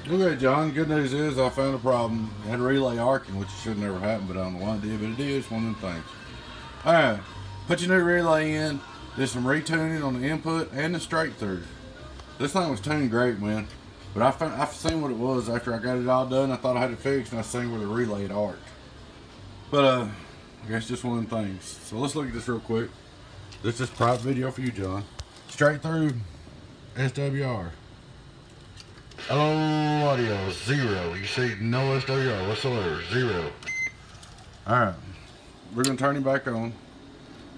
Okay, John, good news is I found a problem. I had a relay arcing, which should never happen, but I don't know why it did, but it did. It's one of them things. Alright, put your new relay in, did some retuning on the input and the straight through. This thing was tuned great, man. But I've seen what it was after I got it all done. I thought I had it fixed, and I seen where the relay had arced. But, I guess just one of them things. So let's look at this real quick. This is a private video for you, John. Straight through SWR. Hello, audio, 0. You see no SWR whatsoever, 0. Alright, we're going to turn it back on.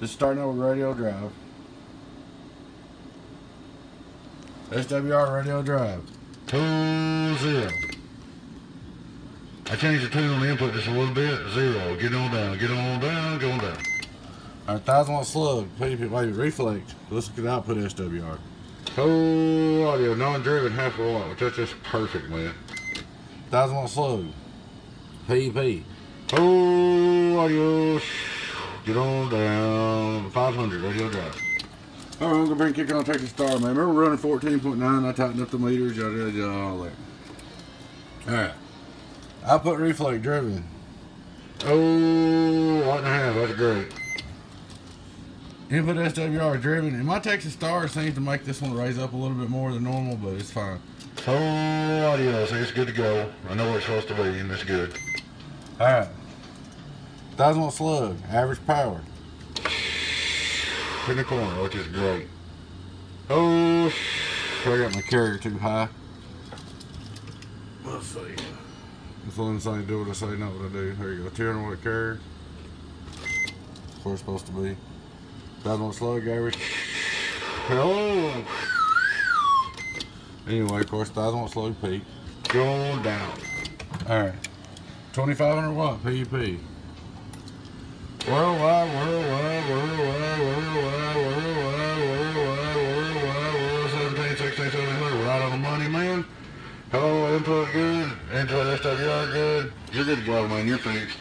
Just starting out with radio drive. SWR radio drive. 0. I changed the tune on the input just a little bit, 0. Get on down, get on down, go on down. Alright, 1000 watt slug, wait, reflect. Let's look at the output SWR. Whole audio, non-driven, half a watt, which that's just perfect, man. 1000 watt slug. PEP. Whole audio, get on down, 500, radio drive. Alright, I'm gonna bring kick on, take the star, man. Remember we're running 14.9, I tightened up the meters, all that. Alright. Output reflect driven. Oh, watt and a half, that's great. Input SWR driven, and my Texas Star seems to make this one raise up a little bit more than normal, but it's fine. Whole audio, so it's good to go. I know where it's supposed to be, and it's good. Alright. 1000 watt slug, average power. In the corner, which is great. Oh, I got my carrier too high. Let's see. This one saying do what I say, not what I do. There you go, 200 watt carrier. That's where it's supposed to be. 1000 watt slug average. Oh. Anyway, of course, 1000 watt slug peak. Going down. Alright. 2500 watt PEP. Worldwide, worldwide, worldwide, worldwide, worldwide, worldwide, worldwide, 17, 16, 17, we're right on the money, man. Hello, input good, input SWR good. You're good to go, man, you're fixed.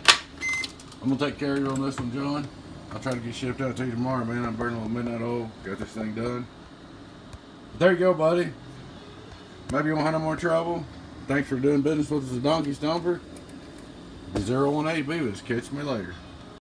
I'm gonna take care of you on this one, John. I'll try to get shipped out to you tomorrow, man. I'm burning a little midnight oil, got this thing done. But there you go, buddy. Maybe you won't have no more trouble. Thanks for doing business with us at Donkey Stomper. 018 Beavis. Catch me later.